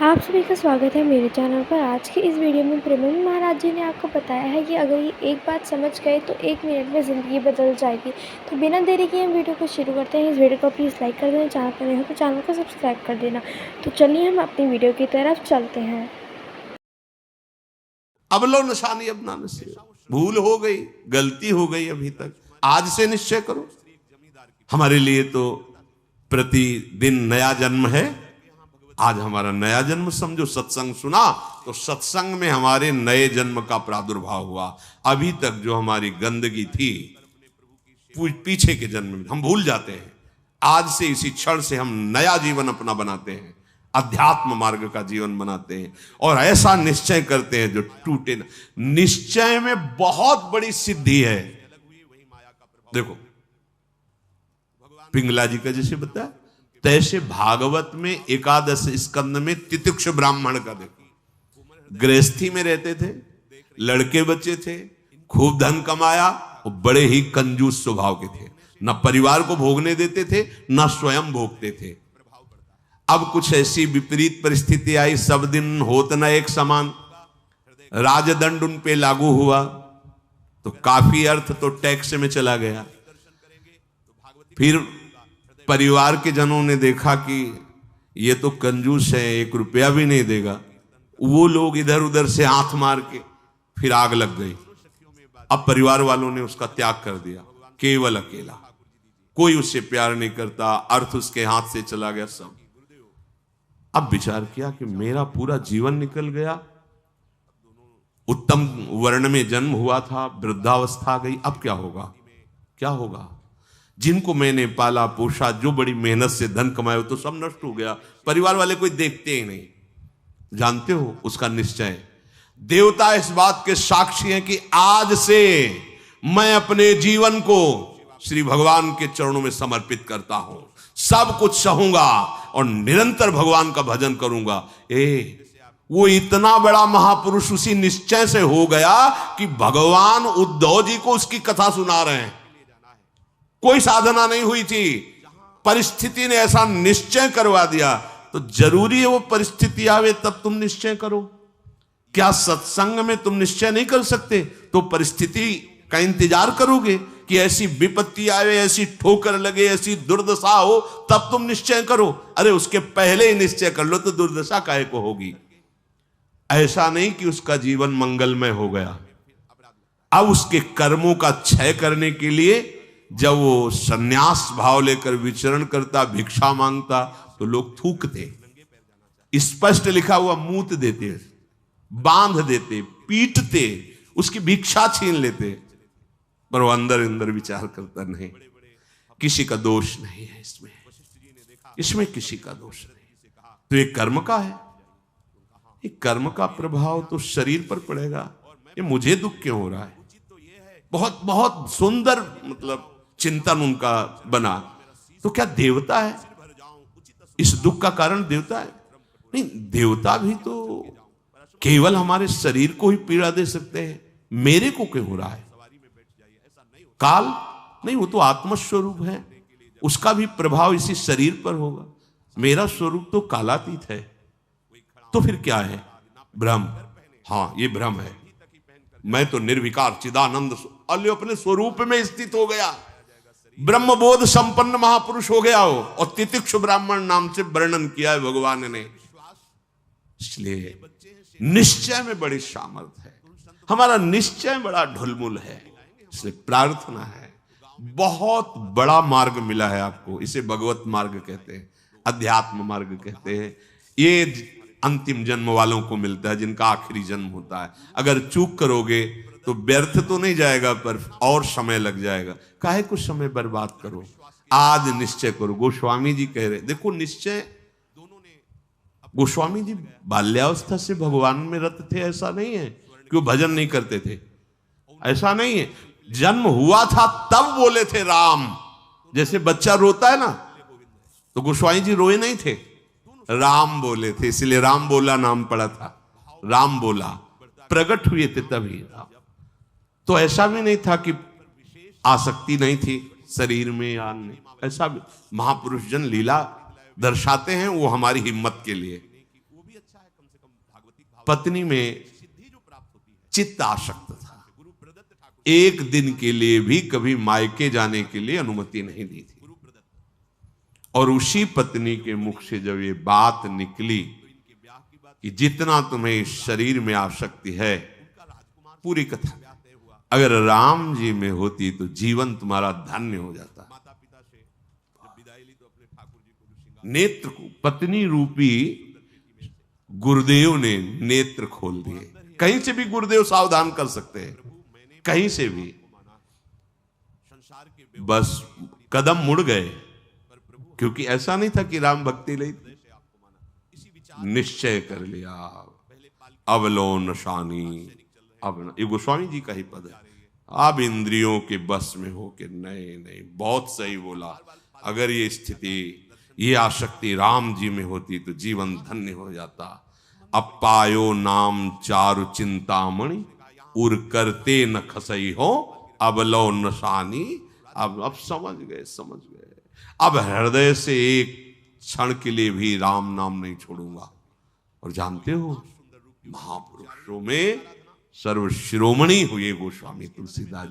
आप सभी का स्वागत है मेरे चैनल पर। आज की इस वीडियो में प्रेमानंद महाराज जी ने आपको बताया है कि अगर ये एक बात समझ गए तो 1 मिनट में ज़िंदगी बदल जाएगी। तो बिना देरी किए हम वीडियो को शुरू करते हैं। इस वीडियो को प्लीज़ लाइक कर देना, चैनल पर नए हो तो चैनल को सब्सक्राइब कर देना। तो चलिए हम अपनी वीडियो की तरफ चलते हैं। अब लो निशानी अब ना नसीब, भूल हो गई, गलती हो गई अभी तक, आज से निश्चय करो। हमारे लिए तो प्रतिदिन नया जन्म है। आज हमारा नया जन्म समझो। सत्संग सुना तो सत्संग में हमारे नए जन्म का प्रादुर्भाव हुआ। अभी तक जो हमारी गंदगी थी पीछे के जन्म में हम भूल जाते हैं। आज से इसी क्षण से हम नया जीवन अपना बनाते हैं, अध्यात्म मार्ग का जीवन बनाते हैं और ऐसा निश्चय करते हैं जो टूटे ना। निश्चय में बहुत बड़ी सिद्धि है। देखो पिंगला जी का जैसे बताया, तैसे भागवत में एकादश स्कंद में तितिक्ष ब्राह्मण का देखो। गृहस्थी में रहते थे, लड़के बच्चे थे, खूब धन कमाया और बड़े ही कंजूस स्वभाव के थे। न परिवार को भोगने देते थे, न स्वयं भोगते थे। अब कुछ ऐसी विपरीत परिस्थिति आई, सब दिन होत न एक समान, राजदंड उन पे लागू हुआ तो काफी अर्थ तो टैक्स में चला गया। फिर परिवार के जनों ने देखा कि ये तो कंजूस है, 1 रुपया भी नहीं देगा। वो लोग इधर उधर से हाथ मार के फिर आग लग गई। अब परिवार वालों ने उसका त्याग कर दिया, केवल अकेला, कोई उससे प्यार नहीं करता, अर्थ उसके हाथ से चला गया सब। अब विचार किया कि मेरा पूरा जीवन निकल गया, उत्तम वर्ण में जन्म हुआ था, वृद्धावस्था आ गई, अब क्या होगा, क्या होगा। जिनको मैंने पाला पोषा, जो बड़ी मेहनत से धन कमाया, तो सब नष्ट हो गया। परिवार वाले कोई देखते ही नहीं। जानते हो उसका निश्चय, देवता इस बात के साक्षी हैं कि आज से मैं अपने जीवन को श्री भगवान के चरणों में समर्पित करता हूं, सब कुछ सहूंगा और निरंतर भगवान का भजन करूंगा। वो इतना बड़ा महापुरुष उसी निश्चय से हो गया कि भगवान उद्धव जी को उसकी कथा सुना रहे हैं। कोई साधना नहीं हुई थी, परिस्थिति ने ऐसा निश्चय करवा दिया। तो जरूरी है वो परिस्थिति आवे तब तुम निश्चय करो। क्या सत्संग में तुम निश्चय नहीं कर सकते तो परिस्थिति का इंतजार करोगे कि ऐसी विपत्ति आवे, ऐसी ठोकर लगे, ऐसी दुर्दशा हो तब तुम निश्चय करो? अरे उसके पहले ही निश्चय कर लो तो दुर्दशा काहे को होगी। ऐसा नहीं कि उसका जीवन मंगलमय हो गया। अब उसके कर्मों का क्षय करने के लिए जब वो सन्यास भाव लेकर विचरण करता, भिक्षा मांगता, तो लोग थूकते, स्पष्ट लिखा हुआ मूत देते, बांध देते, पीटते, उसकी भिक्षा छीन लेते। पर वो अंदर अंदर विचार करता, नहीं, किसी का दोष नहीं है इसमें, इसमें किसी का दोष नहीं। तो ये कर्म का है, ये कर्म का प्रभाव तो शरीर पर पड़ेगा। ये मुझे दुख क्यों हो रहा है? बहुत बहुत सुंदर मतलब चिंतन उनका बना। तो क्या देवता है इस दुख का कारण? देवता है नहीं, देवता भी तो केवल हमारे शरीर को ही पीड़ा दे सकते हैं। मेरे को क्यों हो रहा है? काल नहीं, वो तो आत्मस्वरूप है, उसका भी प्रभाव इसी शरीर पर होगा। मेरा स्वरूप तो कालातीत है। तो फिर क्या है? भ्रम। हाँ, ये भ्रम है। मैं तो निर्विकार चिदानंद अपने स्वरूप में स्थित हो गया, ब्रह्मबोध संपन्न महापुरुष हो गया हो। और तितिक्ष ब्राह्मण नाम से वर्णन किया है भगवान ने। इसलिए निश्चय में बड़ी सामर्थ्य है, हमारा निश्चय बड़ा ढुलमुल है। इसलिए प्रार्थना है, बहुत बड़ा मार्ग मिला है आपको, इसे भगवत मार्ग कहते हैं, अध्यात्म मार्ग कहते हैं। ये अंतिम जन्म वालों को मिलता है, जिनका आखिरी जन्म होता है। अगर चूक करोगे तो व्यर्थ तो नहीं जाएगा, पर और समय लग जाएगा। काहे कुछ समय बर्बाद करो, आज निश्चय करो। गोस्वामी जी कह रहे, देखो निश्चय, गोस्वामी जी बाल्यावस्था से भगवान में रत थे, ऐसा नहीं है कि वो भजन नहीं करते थे, ऐसा नहीं है। जन्म हुआ था तब बोले थे राम। जैसे बच्चा रोता है ना, तो गोस्वामी जी रोए नहीं थे, राम बोले थे, इसलिए राम बोला नाम पड़ा था। राम बोला, प्रकट हुए थे तभी। तो ऐसा भी नहीं था कि आसक्ति नहीं थी शरीर में या अन्य, ऐसा भी महापुरुष जन लीला दर्शाते हैं, वो हमारी हिम्मत के लिए। पत्नी में चित्त आसक्त था, एक दिन के लिए भी कभी मायके जाने के लिए अनुमति नहीं दी थी। और उसी पत्नी के मुख से जब ये बात निकली कि जितना तुम्हें इस शरीर में आसक्ति है, पूरी कथा अगर राम जी में होती तो जीवन तुम्हारा धन्य हो जाता। नेत्र को पत्नी रूपी गुरुदेव ने नेत्र खोल दिए। कहीं से भी गुरुदेव सावधान कर सकते हैं, कहीं से भी, बस कदम मुड़ गए। क्योंकि ऐसा नहीं था कि राम भक्ति ले, निश्चय कर लिया अवलो नशानी। अब ये गोस्वामी जी का ही पद है, अब इंद्रियों के बस में हो के नहीं नहीं, बहुत सही बोला। अगर ये स्थिति, ये आसक्ति राम जी में होती तो जीवन धन्य हो जाता। अब पायो नाम चारु चिंतामणि, उर करते न खसई हो अवलो नशानी। अब समझ गए, समझ गए। अब हृदय से एक क्षण के लिए भी राम नाम नहीं छोड़ूंगा। और जानते हो, महापुरुषों में सर्वशिरोमणि हुए गोस्वामी तुलसीदास।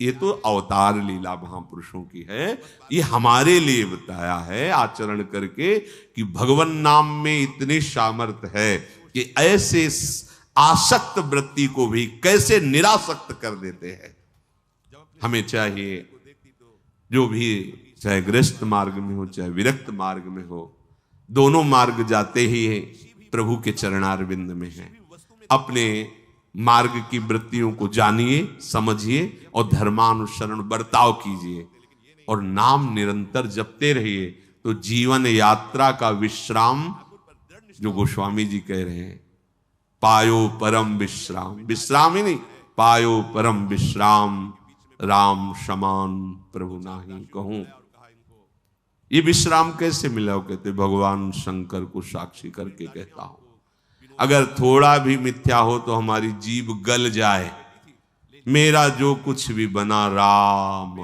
ये तो अवतार लीला महापुरुषों की है, ये हमारे लिए बताया है आचरण करके कि भगवान नाम में इतनी सामर्थ्य है कि ऐसे आसक्त वृत्ति को भी कैसे निरासक्त कर देते हैं। हमें चाहिए जो भी, चाहे गृहस्थ मार्ग में हो चाहे विरक्त मार्ग में हो, दोनों मार्ग जाते ही प्रभु के चरणारविंद में हैं। अपने मार्ग की वृत्तियों को जानिए, समझिए और धर्मानुसरण बर्ताव कीजिए और नाम निरंतर जपते रहिए। तो जीवन यात्रा का विश्राम, जो गोस्वामी जी कह रहे हैं, पायो परम विश्राम, विश्राम ही नहीं, पायो परम विश्राम, राम समान प्रभु नाही कहूं। ये विश्राम कैसे मिला? वो कहते भगवान शंकर को साक्षी करके कहता हूं। अगर थोड़ा भी मिथ्या हो तो हमारी जीभ गल जाए, मेरा जो कुछ भी बना राम,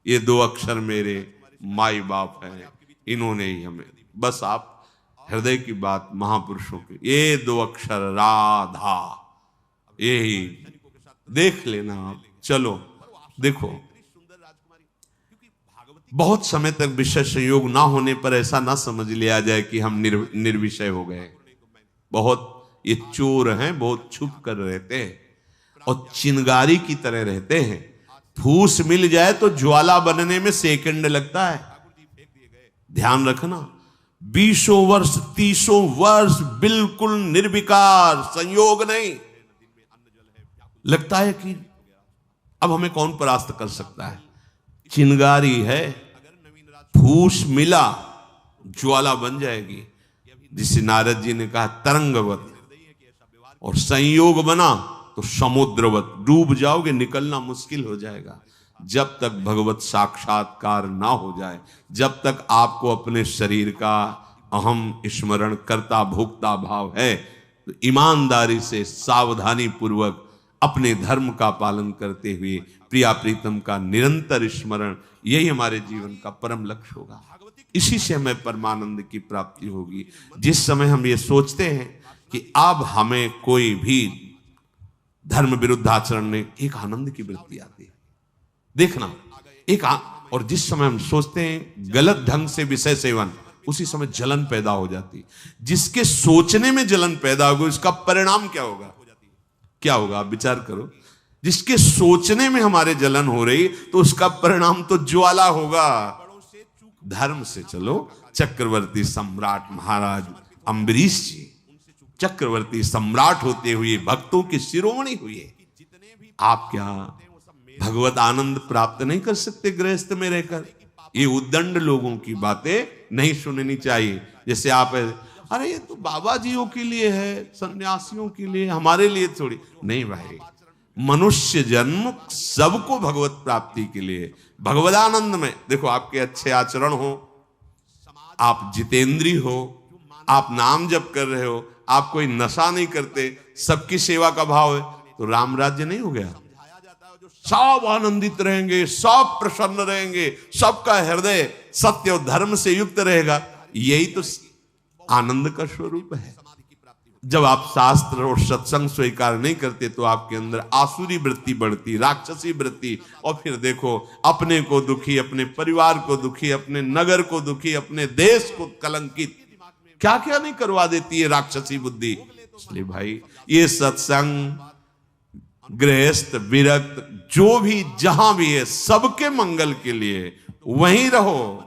ये दो अक्षर मेरे माई बाप हैं, इन्होंने ही हमें, बस आप हृदय की बात महापुरुषों की, ये दो अक्षर राधा, यही देख लेना आप। चलो देखो, बहुत समय तक विषय संयोग ना होने पर ऐसा ना समझ लिया जाए कि हम निर्विषय हो गए। बहुत ये चोर हैं, बहुत छुप कर रहते हैं और चिंगारी की तरह रहते हैं। फूस मिल जाए तो ज्वाला बनने में सेकंड लगता है। ध्यान रखना, 20 वर्ष 30 वर्ष बिल्कुल निर्विकार, संयोग नहीं। लगता है कि अब हमें कौन परास्त कर सकता है। चिंगारी है, फूस मिला ज्वाला बन जाएगी, जिसे नारद जी ने कहा तरंगवत, और संयोग बना तो समुद्रवत, डूब जाओगे, निकलना मुश्किल हो जाएगा। जब तक भगवत साक्षात्कार ना हो जाए, जब तक आपको अपने शरीर का अहम स्मरण करता भोक्ता भाव है, तो ईमानदारी से सावधानी पूर्वक अपने धर्म का पालन करते हुए प्रिया प्रीतम का निरंतर स्मरण, यही हमारे जीवन का परम लक्ष्य होगा। इसी से हमें परमानंद की प्राप्ति होगी। जिस समय हम ये सोचते हैं कि अब हमें कोई भी धर्म विरुद्ध आचरण में, एक आनंद की वृत्ति आती है। देखना और जिस समय हम सोचते हैं गलत ढंग से विषय सेवन, उसी समय जलन पैदा हो जाती। जिसके सोचने में जलन पैदा होगी, उसका परिणाम क्या होगा? क्या होगा? आप विचार करो। जिसके सोचने में हमारे जलन हो रही, तो उसका परिणाम तो ज्वाला होगा। धर्म से चलो। चक्रवर्ती सम्राट महाराज अम्बरीश जी चक्रवर्ती सम्राट होते हुए भक्तों के शिरोमणि हुए। आप क्या भगवत आनंद प्राप्त नहीं कर सकते गृहस्थ में रहकर? ये उद्दंड लोगों की बातें नहीं सुननी चाहिए। जैसे आप, अरे ये तो बाबा जियों के लिए है, सन्यासियों के लिए, हमारे लिए थोड़ी नहीं। भाई, मनुष्य जन्म सबको भगवत प्राप्ति के लिए, भगवदानंद में। देखो, आपके अच्छे आचरण हो, आप जितेंद्री हो, आप नाम जप कर रहे हो, आप कोई नशा नहीं करते, सबकी सेवा का भाव है, तो राम राज्य नहीं हो गया? सब आनंदित रहेंगे, सब प्रसन्न रहेंगे, सबका हृदय सत्य और धर्म से युक्त रहेगा। यही तो आनंद का स्वरूप है। जब आप शास्त्र और सत्संग स्वीकार नहीं करते तो आपके अंदर आसुरी वृत्ति बढ़ती, राक्षसी वृत्ति, और फिर देखो अपने को दुखी, अपने परिवार को दुखी, अपने नगर को दुखी, अपने देश को कलंकित, क्या क्या नहीं करवा देती है राक्षसी बुद्धि। इसलिए भाई ये सत्संग, गृहस्थ, विरक्त, जो भी जहां भी है, सबके मंगल के लिए वहीं रहो,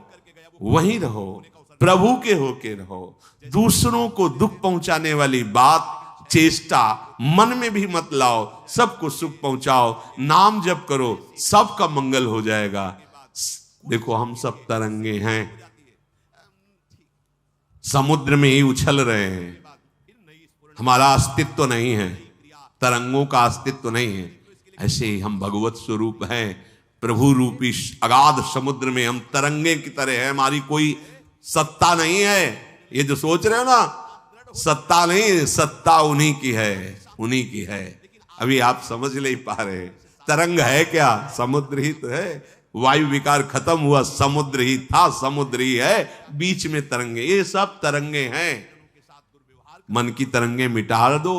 वहीं रहो, प्रभु के होके रहो। दूसरों को दुख पहुंचाने वाली बात, चेष्टा मन में भी मत लाओ, सबको सुख पहुंचाओ, नाम जप करो, सबका मंगल हो जाएगा। देखो हम सब तरंगे हैं, समुद्र में ही उछल रहे हैं, हमारा अस्तित्व नहीं है, तरंगों का अस्तित्व नहीं है। ऐसे ही हम भगवत स्वरूप हैं, प्रभु रूपी अगाध समुद्र में हम तरंगे की तरह है, हमारी कोई सत्ता नहीं है। ये जो सोच रहे हो ना, सत्ता नहीं, सत्ता उन्हीं की है, उन्हीं की है। अभी आप समझ नहीं पा रहे, तरंग है क्या? समुद्र ही तो है। वायु विकार खत्म हुआ, समुद्र ही था, समुद्र ही है, बीच में तरंगे, ये सब तरंगे हैं। मन की तरंगे मिटा दो,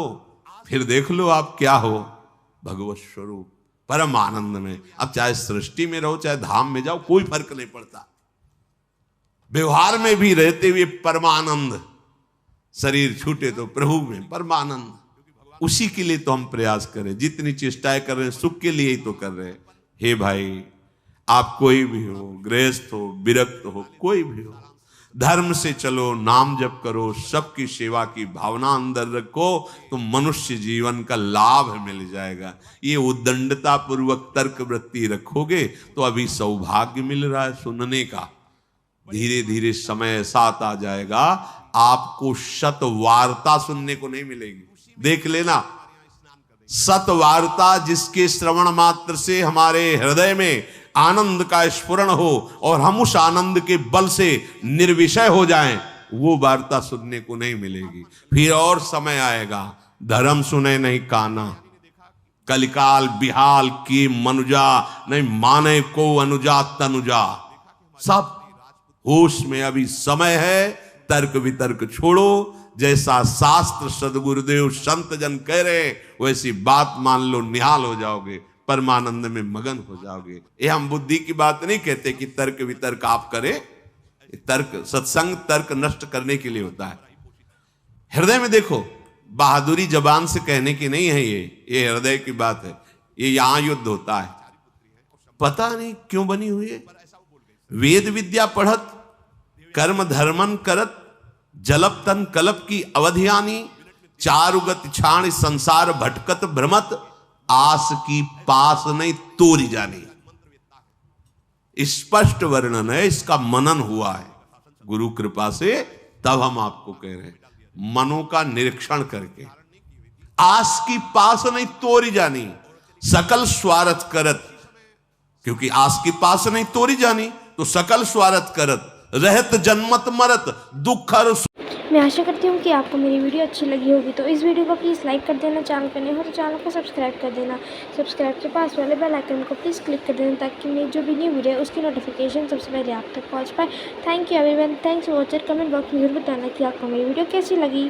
फिर देख लो आप क्या हो, भगवत स्वरूप परम आनंद में। अब चाहे सृष्टि में रहो, चाहे धाम में जाओ, कोई फर्क नहीं पड़ता। व्यवहार में भी रहते हुए परमानंद, शरीर छूटे तो प्रभु में परमानंद। उसी के लिए तो हम प्रयास करें, जितनी चेष्टाएं कर रहे हैं सुख के लिए ही तो कर रहे हैं। हे भाई, आप कोई भी हो, गृहस्थ हो, विरक्त हो, कोई भी हो, धर्म से चलो, नाम जप करो, सबकी सेवा की भावना अंदर रखो, तो मनुष्य जीवन का लाभ मिल जाएगा। ये उद्दंडता पूर्वक तर्क वृत्ति रखोगे तो अभी सौभाग्य मिल रहा है सुनने का, धीरे धीरे समय साथ आ जाएगा, आपको शत वार्ता सुनने को नहीं मिलेगी। देख लेना, सत वार्ता जिसके श्रवण मात्र से हमारे हृदय में आनंद का स्फुरण हो और हम उस आनंद के बल से निर्विषय हो जाएं, वो वार्ता सुनने को नहीं मिलेगी। फिर और समय आएगा, धर्म सुने नहीं काना, कलिकाल बिहाल की मनुजा, नहीं माने को अनुजा तनुजा। सब होश में अभी समय है, तर्क वितर्क छोड़ो, जैसा शास्त्र सदगुरुदेव संत जन कह रहे वैसी बात मान लो, निहाल हो जाओगे, परमानंद में मगन हो जाओगे। ये हम बुद्धि की बात नहीं कहते कि तर्क वितर्क आप करें, तर्क सत्संग तर्क नष्ट करने के लिए होता है। हृदय में देखो, बहादुरी जबान से कहने की नहीं है, ये हृदय की बात है। ये यहां युद्ध होता है, पता नहीं क्यों बनी हुई है। वेद विद्या पढ़त, कर्म धर्मन करत, जलप तन कलप की अवधियानी, चारुगत छाण संसार भटकत भ्रमत, आस की पास नहीं तोरी जानी। स्पष्ट वर्णन है, इसका मनन हुआ है गुरु कृपा से, तब हम आपको कह रहे हैं, मनों का निरीक्षण करके। आस की पास नहीं तोरी जानी, सकल स्वार्थ करत, क्योंकि आस की पास नहीं तोरी जानी तो सकल स्वार्थ करत, रहत जन्मत मरत दुख हर। मैं आशा करती हूँ कि आपको मेरी वीडियो अच्छी लगी होगी, तो इस वीडियो को प्लीज़ लाइक कर देना, चैनल पर नए हो तो चैनल को सब्सक्राइब कर देना, सब्सक्राइब के पास वाले बेल आइकन को प्लीज़ क्लिक कर देना, ताकि मेरी जो भी न्यू वीडियो है उसकी नोटिफिकेशन सबसे पहले आप तक पहुँच पाए। Thank you everyone, thanks for watching. Comment box में जरूर बताना कि आपको मेरी वीडियो कैसी लगी।